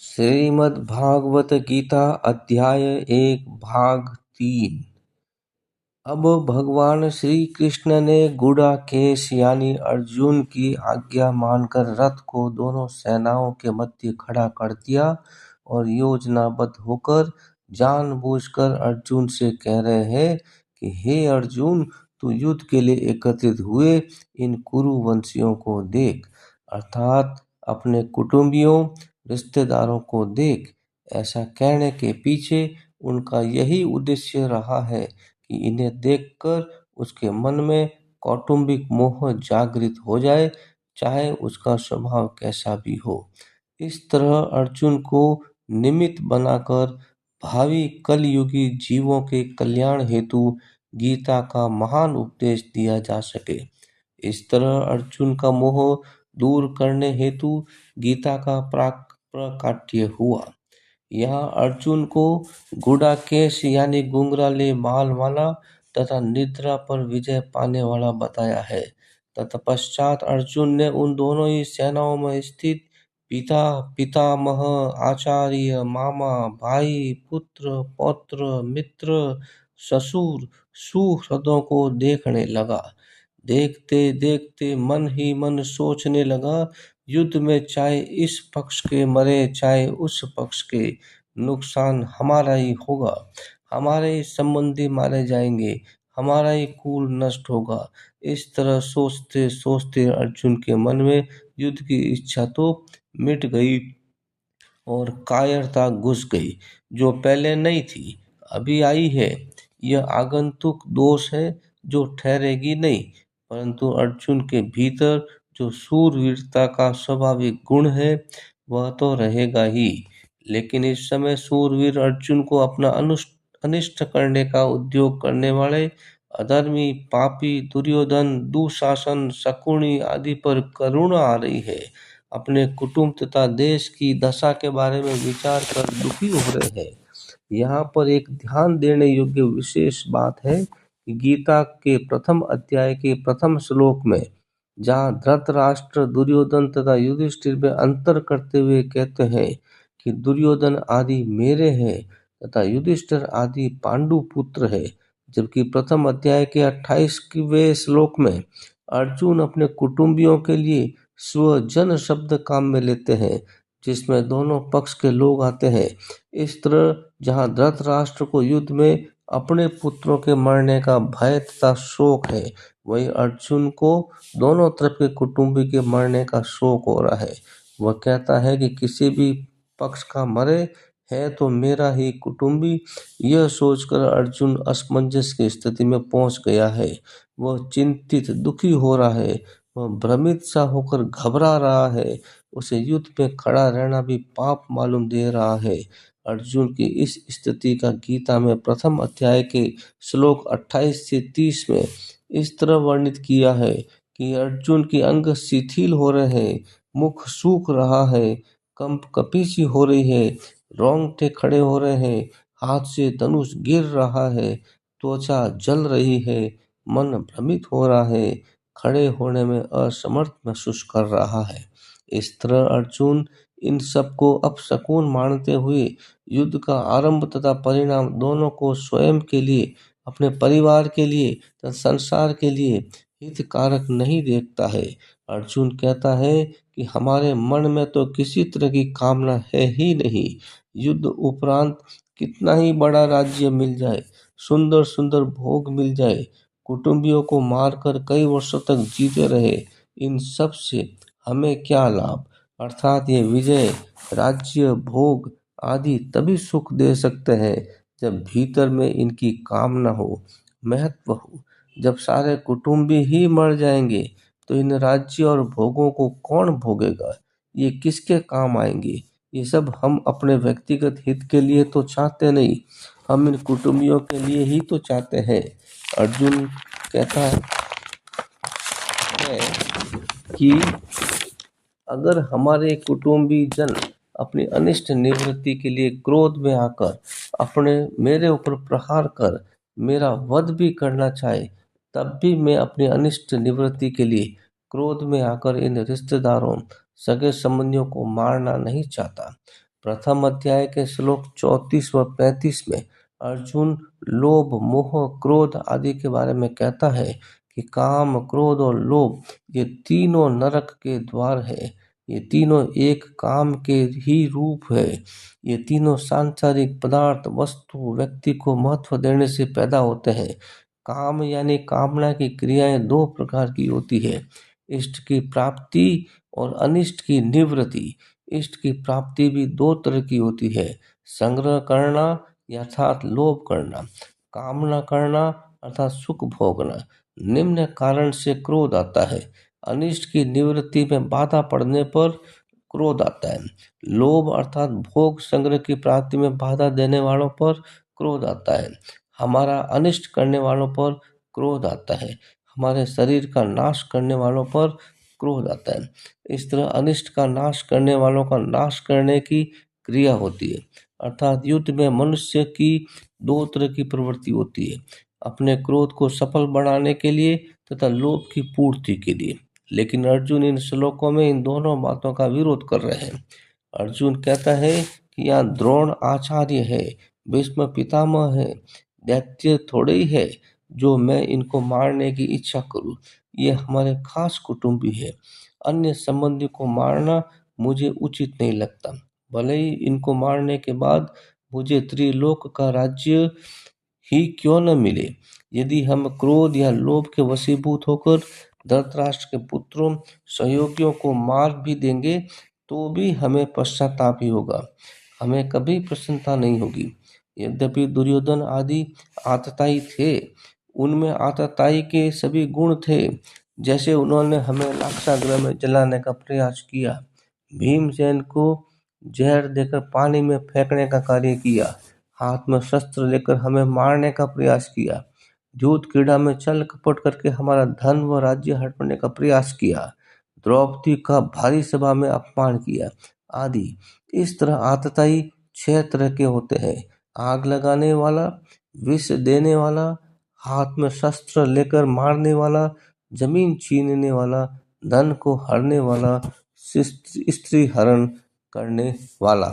श्रीमद् भागवत गीता अध्याय 1 भाग 3। अब भगवान श्री कृष्ण ने गुडाकेश यानी अर्जुन की आज्ञा मानकर रथ को दोनों सेनाओं के मध्य खड़ा कर दिया और योजनाबद्ध होकर जानबूझकर अर्जुन से कह रहे हैं कि हे अर्जुन, तू युद्ध के लिए एकत्रित हुए इन कुरुवंशियों को देख, अर्थात अपने कुटुंबियों रिश्तेदारों को देख। ऐसा कहने के पीछे उनका यही उद्देश्य रहा है कि इन्हें देखकर उसके मन में कौटुंबिक मोह जागृत हो जाए, चाहे उसका स्वभाव कैसा भी हो। इस तरह अर्जुन को निमित्त बनाकर भावी कलयुगी जीवों के कल्याण हेतु गीता का महान उपदेश दिया जा सके। इस तरह अर्जुन का मोह दूर करने हेतु गीता का प्राकट्य हुआ। यहाँ अर्जुन को गुडाकेश यानी घुंघराले बाल वाला तथा निद्रा पर विजय पाने वाला बताया है। तत्पश्चात अर्जुन ने उन दोनों ही सेनाओं में स्थित पिता, पितामह, आचार्य, मामा, भाई, पुत्र, पौत्र, मित्र, ससुर, सुहृदों को देखने लगा। देखते देखते मन ही मन सोचने लगा, युद्ध में चाहे इस पक्ष के मरे चाहे उस पक्ष के, नुकसान हमारा ही होगा। हमारे ही संबंधी मारे जाएंगे, हमारा ही कुल नष्ट होगा। इस तरह सोचते सोचते अर्जुन के मन में युद्ध की इच्छा तो मिट गई और कायरता घुस गई, जो पहले नहीं थी, अभी आई है। यह आगंतुक दोष है जो ठहरेगी नहीं, परंतु अर्जुन के भीतर जो शूरवीरता का स्वाभाविक गुण है वह तो रहेगा ही। लेकिन इस समय शूरवीर अर्जुन को अपना अनिष्ट करने का उद्योग करने वाले अधर्मी, पापी, दुर्योधन, दुशासन, शकुनी आदि पर करुणा आ रही है। अपने कुटुंब तथा देश की दशा के बारे में विचार कर दुखी हो रहे हैं। यहाँ पर एक ध्यान देने योग्य विशेष बात है कि गीता के प्रथम अध्याय के प्रथम श्लोक में जहाँ धृतराष्ट्र, दुर्योधन तथा युधिष्ठिर में अंतर करते हुए कहते हैं कि दुर्योधन आदि मेरे हैं तथा युधिष्ठिर आदि पांडु पुत्र है, जबकि प्रथम अध्याय के 28वें श्लोक में अर्जुन अपने कुटुंबियों के लिए स्वजन शब्द काम में लेते हैं, जिसमें दोनों पक्ष के लोग आते हैं। इस तरह जहाँ धृतराष्ट्र को युद्ध में अपने पुत्रों के मरने का भय तथा शोक है, वही अर्जुन को दोनों तरफ के कुटुंबी के मरने का शोक हो रहा है। वह कहता है कि किसी भी पक्ष का मरे है तो मेरा ही कुटुंबी। यह सोचकर अर्जुन असमंजस की स्थिति में पहुंच गया है। वह चिंतित, दुखी हो रहा है, वह भ्रमित सा होकर घबरा रहा है। उसे युद्ध में खड़ा रहना भी पाप मालूम दे रहा है। अर्जुन की इस स्थिति का गीता में प्रथम अध्याय के श्लोक 28 से 30 में इस तरह वर्णित किया है कि अर्जुन के अंग शिथिल हो रहे हैं, मुख सूख रहा है, कपीसी हो रही है, रोंगटे खड़े हो रहे हैं, हाथ से धनुष गिर रहा है, त्वचा जल रही है, मन भ्रमित हो रहा है, खड़े होने में असमर्थ महसूस कर रहा है। इस तरह अर्जुन इन सबको अपशकुन मानते हुए युद्ध का आरंभ तथा परिणाम दोनों को स्वयं के लिए, अपने परिवार के लिए तथा संसार के लिए हितकारक नहीं देखता है। अर्जुन कहता है कि हमारे मन में तो किसी तरह की कामना है ही नहीं। युद्ध उपरांत कितना ही बड़ा राज्य मिल जाए, सुंदर सुंदर भोग मिल जाए, कुटुंबियों को मारकर कई वर्षों तक जीते रहे, इन सब से हमें क्या लाभ। अर्थात ये विजय, राज्य, भोग आदि तभी सुख दे सकते हैं जब भीतर में इनकी कामना हो, महत्व हो। जब सारे कुटुंबी ही मर जाएंगे तो इन राज्य और भोगों को कौन भोगेगा, ये किसके काम आएंगे। ये सब हम अपने व्यक्तिगत हित के लिए तो चाहते नहीं, हम इन कुटुंबियों के लिए ही तो चाहते हैं। अर्जुन कहता है कि अगर हमारे कुटुंबी जन अपनी अनिष्ट निवृत्ति के लिए क्रोध में आकर मेरे ऊपर प्रहार कर मेरा वध भी करना चाहे, तब भी मैं अपनी अनिष्ट निवृत्ति के लिए क्रोध में आकर इन रिश्तेदारों, सगे संबंधियों को मारना नहीं चाहता। प्रथम अध्याय के श्लोक 34 व 35 में अर्जुन लोभ, मोह, क्रोध आदि के बारे में कहता है कि काम, क्रोध और लोभ ये तीनों नरक के द्वार है। ये तीनों एक काम के ही रूप है। ये तीनों सांसारिक पदार्थ, वस्तु, व्यक्ति को महत्व देने से पैदा होते हैं। काम यानी कामना की क्रियाएं दो प्रकार की होती है, इष्ट की प्राप्ति और अनिष्ट की निवृत्ति। इष्ट की प्राप्ति भी दो तरह की होती है, संग्रह करना अर्थात लोभ करना, कामना करना अर्थात सुख भोगना। निम्न कारण से क्रोध आता है। अनिष्ट की निवृत्ति में बाधा पड़ने पर क्रोध आता है। लोभ अर्थात भोग संग्रह की प्राप्ति में बाधा देने वालों पर क्रोध आता है। हमारा अनिष्ट करने वालों पर क्रोध आता है। हमारे शरीर का नाश करने वालों पर क्रोध आता है। इस तरह अनिष्ट का नाश करने वालों का नाश करने की क्रिया होती है। अर्थात युद्ध में मनुष्य की दो तरह की प्रवृत्ति होती है, अपने क्रोध को सफल बनाने के लिए तथा लोभ की पूर्ति के लिए। लेकिन अर्जुन इन श्लोकों में इन दोनों बातों का विरोध कर रहे हैं। अर्जुन कहता है कि यहाँ द्रोण आचार्य है, भीष्म पितामह है, दैत्य थोड़े ही है जो मैं इनको मारने की इच्छा करूं। ये हमारे खास कुटुंबी है। अन्य संबंधी को मारना मुझे उचित नहीं लगता। भले ही इनको मारने के बाद मुझे त्रिलोक का राज्य ही क्यों न मिले। यदि हम क्रोध या लोभ के वशीभूत होकर धृतराष्ट्र के पुत्रों, सहयोगियों को मार भी देंगे तो भी हमें पश्चाताप ही होगा, हमें कभी प्रसन्नता नहीं होगी। यद्यपि दुर्योधन आदि आतताई थे, उनमें आतताई के सभी गुण थे। जैसे उन्होंने हमें लाक्षागृह में जलाने का प्रयास किया, भीमसेन को जहर देकर पानी में फेंकने का कार्य किया, हाथ में शस्त्र लेकर हमें मारने का प्रयास किया, जूत क्रीड़ा में छल कपट करके हमारा धन व राज्य हड़पने का प्रयास किया, द्रौपदी का भारी सभा में अपमान किया आदि। इस तरह आतताई 6 तरह के होते हैं, आग लगाने वाला, विष देने वाला, हाथ में शस्त्र लेकर मारने वाला, जमीन छीनने वाला, धन को हरने वाला, स्त्री हरण करने वाला।